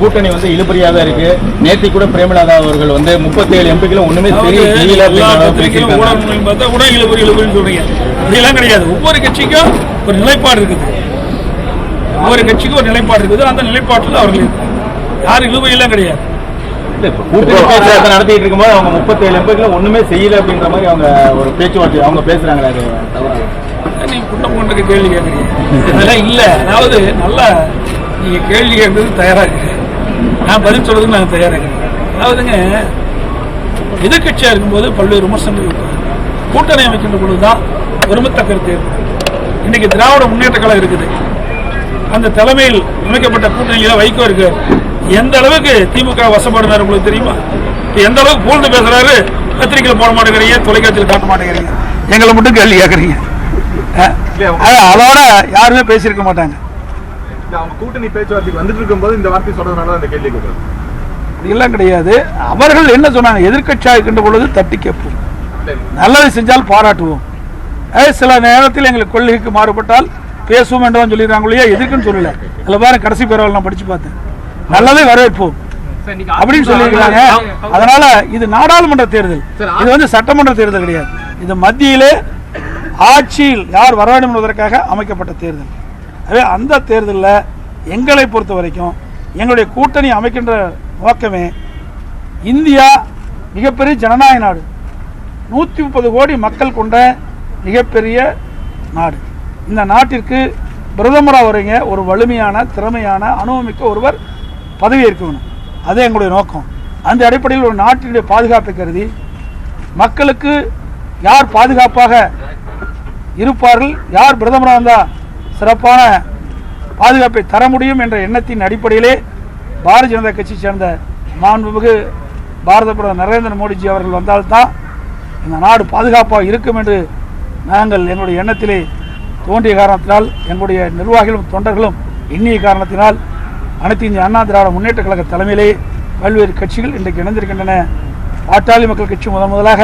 கூட்டணி வந்து இழுபறியாக இருக்கு. நேற்று கூட பிரேமலதா அவர்கள் வந்து 37 எம்பிக்கள் ஒண்ணுமே தெரியல கூட இழுபறின்னு சொல்றீங்க. அப்படியெல்லாம் கிடையாது. ஒவ்வொரு கட்சிக்கும் ஒரு நிலைப்பாடு இருக்குது. ஒவ்வொரு கட்சிக்கும் ஒரு நிலைப்பாடு இருக்குது. அந்த நிலைப்பாட்டில் அவர்கள் யாரும் இழுபறியெல்லாம் கிடையாது. நடத்திட்டு இருக்கும்போது அவங்க 37 எம்பிக்கள் ஒண்ணுமே செய்யல அப்படின்ற மாதிரி அவங்க ஒரு பேச்சுவார்த்தை அவங்க பேசுறாங்களா? நீங்க குண்டம் கொண்டு கேள்வி கேட்குறீங்க. அதெல்லாம் இல்ல. அதாவது நல்லா நீங்க கேள்வி கேட்கறதுக்கு தயாரா இருக்கு. நான் பதில் சொல்றதுக்கு நான் தயாரா இருக்கேன். அதாவதுங்க, எதிர்கட்சியா இருக்கும்போது பல்வேறு விமர்சனங்கள் இருக்கும். கூட்டணி அமைக்கின்ற பொழுதுதான் ஒருமித்த கருத்து ஏற்படும். இன்னைக்கு திராவிட முன்னேற்ற கழகம் இருக்குது. அந்த தலைமையில் அமைக்கப்பட்ட கூட்டணியில வைகோ இருக்கு. எந்த அளவுக்கு திமுக வசப்படுறாரு உங்களுக்கு தெரியுமா? எந்த அளவுக்கு புகழ்ந்து பேசுறாரு. பத்திரிகையில் போட மாட்டேங்கிறீங்க, தொலைக்காட்சியில் காட்ட மாட்டேங்கிறீங்க, எங்களை மட்டும் கேள்வி கேட்கறீங்க. அதோட யாருமே பேசியிருக்க மாட்டாங்க. கூட்டணி பேச்சுவார்த்தைக்கு வந்துட்டு இருக்கும்போது இந்த வார்த்தை சொல்றதுனால அந்த கேள்வி கேட்கறது இதெல்லாம் கிடையாது. அவர்கள் என்ன சொன்னாங்க? எதிர்கட்சியாக இருக்கின்ற பொழுது தட்டி கேட்போம், நல்லது செஞ்சால் பாராட்டுவோம், சில நேரத்தில் எங்களுக்கு கொள்கைக்கு மாறுபட்டால் பேசுவோம் என்றும் சொல்லிடுறாங்க இல்லையா? எதுக்குன்னு சொல்லல. அதில் பாருங்க, கடைசி பேரவர்கள் நான் படிச்சு பார்த்தேன். நல்லதே வரவேற்போம் அப்படின்னு சொல்லியிருக்கிறாங்க. அதனால இது நாடாளுமன்ற தேர்தல், இது வந்து சட்டமன்ற தேர்தல் கிடையாது. இது மத்தியிலே ஆட்சியில் யார் வர வேண்டும் என்பதற்காக அமைக்கப்பட்ட தேர்தல். அதே அந்த தேர்தலில் எங்களை பொறுத்த வரைக்கும் எங்களுடைய கூட்டணி அமைக்கின்ற நோக்கமே, இந்தியா மிகப்பெரிய ஜனநாயக நாடு, 130 கோடி மக்கள் கொண்ட மிகப்பெரிய நாடு. இந்த நாட்டிற்கு பிரதமராக வரீங்க ஒரு வலிமையான திறமையான அனுபவமிக்க ஒருவர் பதவி ஏற்கணும். அதே எங்களுடைய நோக்கம். அந்த அடிப்படையில் ஒரு நாட்டினுடைய பாதுகாப்பை கருதி மக்களுக்கு யார் பாதுகாப்பாக இருப்பார்கள், யார் பிரதமராக இருந்தால் சிறப்பான பாதுகாப்பை தர முடியும் என்ற எண்ணத்தின் அடிப்படையிலே பாரதிய ஜனதா கட்சி சேர்ந்த மாண்புமிகு பாரத பிரதமர் நரேந்திர மோடிஜி அவர்கள் வந்தால்தான் இந்த நாடு பாதுகாப்பாக இருக்கும் என்று நாங்கள் எங்களுடைய எண்ணத்திலே தோன்றிய காரணத்தினால், எங்களுடைய நிர்வாகிகளும் தொண்டர்களும் எண்ணிய காரணத்தினால் அனைத்து இந்திய அண்ணா திராவிட முன்னேற்ற கழக தலைமையிலே பல்வேறு கட்சிகள் இன்றைக்கு இணைந்திருக்கின்றன. பாட்டாளி மக்கள் கட்சி முதலாக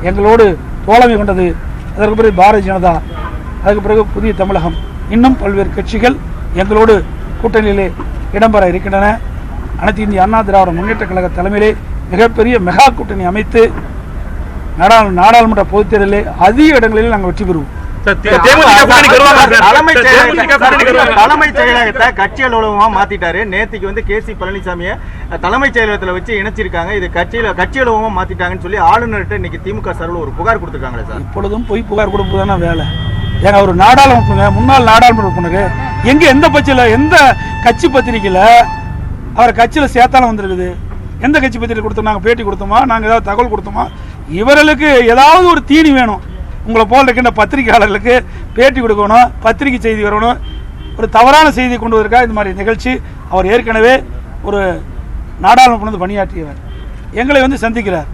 எங்களோடு தோழமை கொண்டது. அதற்கு பிறகு பாரதிய ஜனதா, அதுக்கு பிறகு புதிய தமிழகம், இன்னும் பல்வேறு கட்சிகள் எங்களோடு கூட்டணியிலே இடம்பெற இருக்கின்றன. அனைத்து இந்திய அண்ணா திராவிட முன்னேற்ற கழக தலைமையிலே மிகப்பெரிய மெகா கூட்டணி அமைத்து நாடாளுமன்ற பொதுத் தேர்தலிலே அதிக இடங்களில் நாங்கள் வெற்றி பெறுவோம். தலைமைச் செயலகத்தை கட்சி அலுவலகமா மாத்திட்டாரு. நேற்றுக்கு வந்து KC பழனிசாமியை தலைமைச் செயலகத்தில் வச்சு இணைச்சிருக்காங்க. இது கட்சி அலுவலகமா மாத்திட்டாங்கன்னு சொல்லி ஆளுநர்கிட்ட இன்னைக்கு திமுக சார்பில் ஒரு புகார் கொடுத்துருக்காங்களே சார். இப்பொழுதும் போய் புகார் கொடுப்பதான வேலை. ஏன்னா ஒரு நாடாளுமன்ற முன்னாள் நாடாளுமன்ற உறுப்பினர் எங்க எந்த பட்சியில் எந்த கட்சி பத்திரிகையில் அவர் கட்சியில் சேர்த்தாலும் வந்திருக்குது? எந்த கட்சி பத்திரிகை கொடுத்தோம்? நாங்கள் பேட்டி கொடுத்தோமா? நாங்கள் ஏதாவது தகவல் கொடுத்தோமா? இவர்களுக்கு ஏதாவது ஒரு தீனி வேணும். உங்களை போல் இருக்கின்ற பத்திரிகையாளர்களுக்கு பேட்டி கொடுக்கணும், பத்திரிகை செய்தி வரணும், ஒரு தவறான செய்தி கொண்டு வருவதற்காக இந்த மாதிரி நிகழ்ச்சி. அவர் ஏற்கனவே ஒரு நாடாளுமன்ற பணியாற்றியவர், எங்களை வந்து சந்திக்கிறார்.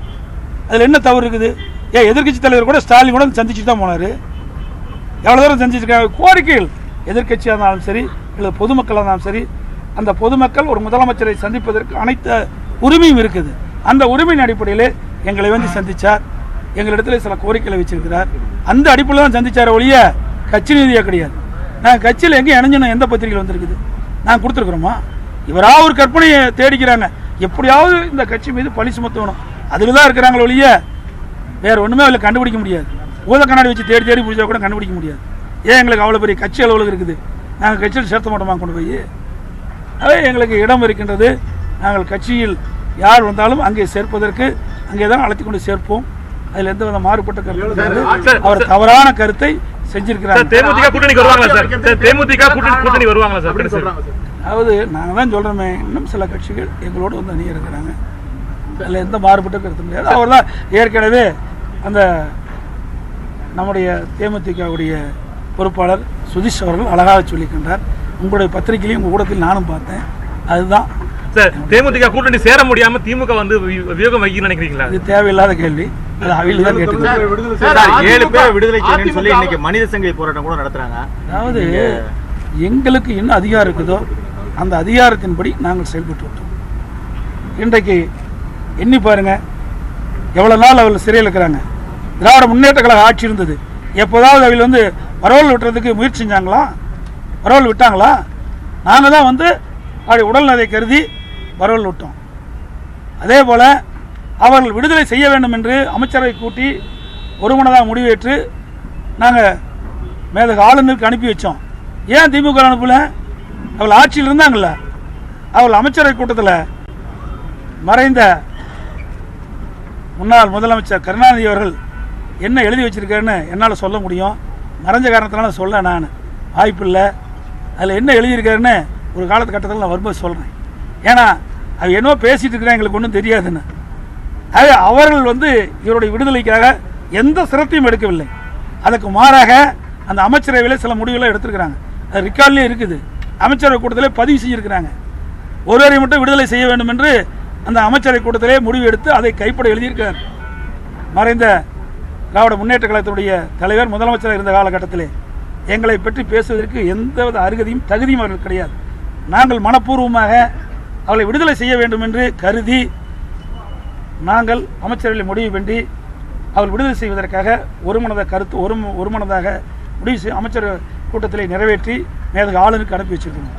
அதில் என்ன தவறு இருக்குது? எதிர்கட்சி தலைவர் கூட ஸ்டாலின் கூட சந்திச்சு தான் போனார். எவ்வளோ தூரம் சந்திச்சிருக்காங்க? கோரிக்கைகள் எதிர்கட்சியாக இருந்தாலும் சரி, இல்லை பொதுமக்களாக இருந்தாலும் சரி, அந்த பொதுமக்கள் ஒரு முதலமைச்சரை சந்திப்பதற்கு அனைத்து உரிமையும் இருக்குது. அந்த உரிமையின் அடிப்படையில் எங்களை வந்து சந்தித்தார். எங்களிடத்தில் சில கோரிக்கைகளை வச்சிருக்கிறார். அந்த அடிப்படையில் தான் சந்திச்சார ஒழிய கட்சி ரீதியாக கிடையாது. நாங்கள் கட்சியில் எங்கே இணைஞ்சணும்? எந்த பத்திரிகையில் வந்திருக்குது? நாங்கள் கொடுத்துருக்குறோமா? இவராக ஒரு கற்பனையை தேடிக்கிறாங்க, எப்படியாவது இந்த கட்சி மீது பழி சுமத்தணும். அதில் தான் இருக்கிறாங்களே ஒழிய வேறு ஒன்றுமே அதில் கண்டுபிடிக்க முடியாது. ஊத கண்ணாடி வச்சு தேடி தேடி பிடிச்சா கூட கண்டுபிடிக்க முடியாது. ஏன் எங்களுக்கு அவ்வளோ பெரிய கட்சி அலுவலகம் இருக்குது, நாங்கள் கட்சியில் சேர்த்த மாட்டோமா கொண்டு போய்? அதே எங்களுக்கு இடம் இருக்கின்றது. நாங்கள் கட்சியில் யார் வந்தாலும் அங்கே சேர்ப்பதற்கு அங்கே தான் அழைத்து கொண்டு சேர்ப்போம். அதில் எந்த வித மாறுபட்ட கருத்து அவர் தவறான கருத்தை செஞ்சிருக்கிறார். அதாவது நாங்கள் தான் சொல்கிறோமே, இன்னும் சில கட்சிகள் எங்களோடு வந்து அணிய இருக்கிறாங்க. அதில் எந்த மாறுபட்ட கருத்து கிடையாது. அவர் தான் ஏற்கனவே அந்த நம்முடைய தேமுதிகவுடைய பொறுப்பாளர் சுதீஷ் அவர்கள் அழகாக சொல்லிக்கின்றார். உங்களுடைய பத்திரிகையிலையும் உங்கள் கூடத்தில் நானும் பார்த்தேன். அதுதான் சார், தேமுதிக கூட்டணி சேர முடியாம திமுக வந்து வியோகம் வைக்க நினைக்கிறீங்களா? இது தேவையில்லாத கேள்வி. அது அவையில் தான் கேட்டுக்கிறாங்க. 7 பேர் விடுதலை செய்யணும்னு சொல்லி இன்னைக்கு மனித சங்கிலி போராட்டம் கூட நடத்துறாங்க. அதாவது எங்களுக்கு என்ன அதிகாரம் இருக்குதோ அந்த அதிகாரத்தின்படி நாங்கள் செயல்பட்டு விட்டோம். இன்றைக்கு எண்ணி பாருங்க, எவ்வளோ நாள் அவர்கள் சிறையில் இருக்கிறாங்க. திராவிட முன்னேற்ற கழக ஆட்சி இருந்தது. எப்போதாவது அவர்கள் வந்து வரவல் விட்டுறதுக்கு முயற்சி செஞ்சாங்களா? வரவல் விட்டாங்களா? நாங்கள் தான் வந்து அப்படி உடல்நலை கருதி வரவல் விட்டோம். அதே போல் அவர்கள் விடுதலை செய்ய வேண்டும் என்று அமைச்சரவை கூட்டி ஒருமனதாக முடிவேற்று நாங்கள் மேலக ஆளுநருக்கு அனுப்பி வச்சோம். ஏன் திமுக அனுப்பல? அவள் ஆட்சியில் இருந்தாங்கல்ல. அவள் அமைச்சரவை கூட்டத்தில் மறைந்த முன்னாள் முதலமைச்சர் கருணாநிதி அவர்கள் என்ன எழுதி வச்சிருக்காருன்னு என்னால் சொல்ல முடியும். மறைஞ்ச காரணத்தினால சொல்ல நான் வாய்ப்பு இல்லை. அதில் என்ன எழுதியிருக்காருன்னு ஒரு காலகட்டத்தில் நான் வரும்போது சொல்கிறேன். ஏன்னா அது என்னவோ பேசிகிட்டு இருக்கிறேன், எங்களுக்கு ஒன்றும் தெரியாதுன்னு. ஆக அவர்கள் வந்து இவருடைய விடுதலைக்காக எந்த சிரத்தையும் எடுக்கவில்லை. அதுக்கு மாறாக அந்த அமைச்சரவையில் சில முடிவுகளை எடுத்திருக்கிறாங்க. அது ரெக்கார்ட்லேயே இருக்குது. அமைச்சரவை கூட்டத்திலே பதிவு செஞ்சுருக்கிறாங்க. ஒருவரை மட்டும் விடுதலை செய்ய வேண்டும் என்று அந்த அமைச்சரவை கூட்டத்திலே முடிவு எடுத்து அதை கைப்பட எழுதியிருக்கிறார் மறைந்த திராவிட முன்னேற்ற கழகத்தினுடைய தலைவர் முதலமைச்சராக இருந்த காலகட்டத்திலே. எங்களை பற்றி பேசுவதற்கு எந்தவித அருகதையும் தகுதியும் அவர்கள் கிடையாது. நாங்கள் மனப்பூர்வமாக அவளை விடுதலை செய்ய வேண்டும் என்று கருதி நாங்கள் அமைச்சரவையில் முடிவு பண்ணி அவள் விடுதலை செய்வதற்காக ஒருமனதாக முடிவு செய்ய அமைச்சர் கூட்டத்திலே நிறைவேற்றி மேலக ஆளுநருக்கு அனுப்பி வச்சிருக்கோம்.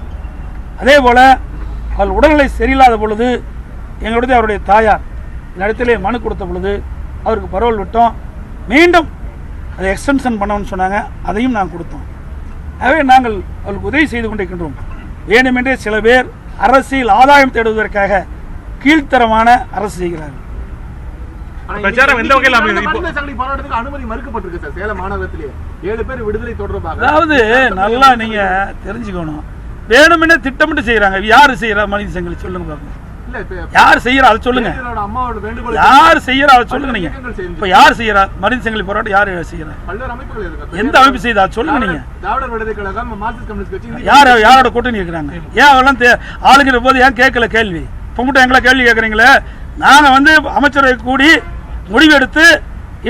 அதே போல் அவள் உடல்நிலை சரியில்லாத பொழுது எங்களுடைய அவருடைய தாயார் இடத்திலே மனு கொடுத்த பொழுது அவருக்கு பரவல் விட்டோம். மீண்டும் அதை எக்ஸ்டென்ஷன் பண்ணணும்னு சொன்னாங்க. அதையும் நாங்கள் கொடுத்தோம். ஆகவே நாங்கள் அவளுக்கு உதவி செய்து கொண்டிருக்கின்றோம். வேண்டுமென்றே சில பேர் அரசியல் ஆதாயம் தேடுவதற்காக கீழ்த்தரமான அரசு செய்கிறார்கள். அனுமதி மறுக்கப்பட்டிருக்கு சார். சேலம் மாநகரத்திலே 7 பேர் விடுதலை தொடர்பாக. அதாவது நல்லா நீங்க தெரிஞ்சுக்கணும். வேணுமென்னே திட்டமிட்டு செய்யறாங்க. யாரு செய்யறா? மனித சங்கிலி சொல்லுங்க பாருங்க. யார் செய்யறா அதை சொல்லுங்க. யார் செய்யறா அதை சொல்லுங்க. நீங்க இப்ப யார் செய்யறா மனித சங்கிலி போராட்டம்? யார் செய்யறா? எந்த அமைப்பு செய்தா சொல்லுங்க. நீங்க யாரோட கூட்டணி இருக்கிறாங்க? ஏன் அவெல்லாம் ஆளுங்கிற போது ஏன் கேட்கல கேள்வி? இப்ப மட்டும் எங்களை கேள்வி கேட்கறீங்களே. நாங்க வந்து அமைச்சரவை கூடி முடிவெடுத்து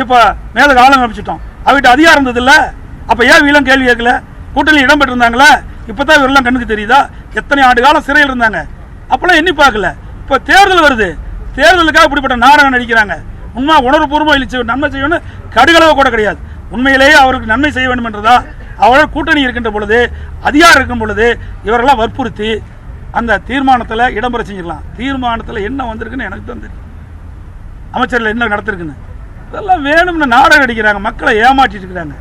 இப்ப மேல ஆளுங்க அமைச்சிட்டோம். அவகிட்ட அதிகாரம் இருந்தது இல்ல. அப்ப ஏன் வீலம் கேள்வி கேட்கல? கூட்டணி இடம் பெற்றிருந்தாங்களா? இப்பதான் இவரெல்லாம் கண்ணுக்கு தெரியுதா? எத்தனை ஆண்டு காலம் சிறையில் இருந்தாங்க. அப்பெல்லாம் எண்ணி பார்க்கல. இப்ப தேர்தல் வருது. தேர்தலுக்காக இப்படிப்பட்ட நாடகம் நடிக்கிறாங்க. உண்மை உணர்வுபூர்வமா இல்லை நன்மை செய்யணும் கடுகளவு கூட கிடையாது. உண்மையிலேயே அவருக்கு நன்மை செய்ய வேண்டும் என்றதா அவர்கள் கூட்டணி இருக்கின்ற பொழுது அதிகாரம் இருக்கும் பொழுது இவரெல்லாம் வற்புறுத்தி அந்த தீர்மானத்தில் இடம்பெற செஞ்சிடலாம். தீர்மானத்தில் என்ன வந்திருக்குன்னு எனக்கு தான் தெரியும். அமைச்சர்கள் என்ன நடத்திருக்குன்னு இதெல்லாம் வேணும்னு நாடகம் அடிக்கிறாங்க. மக்களை ஏமாற்றிட்டு இருக்கிறாங்க.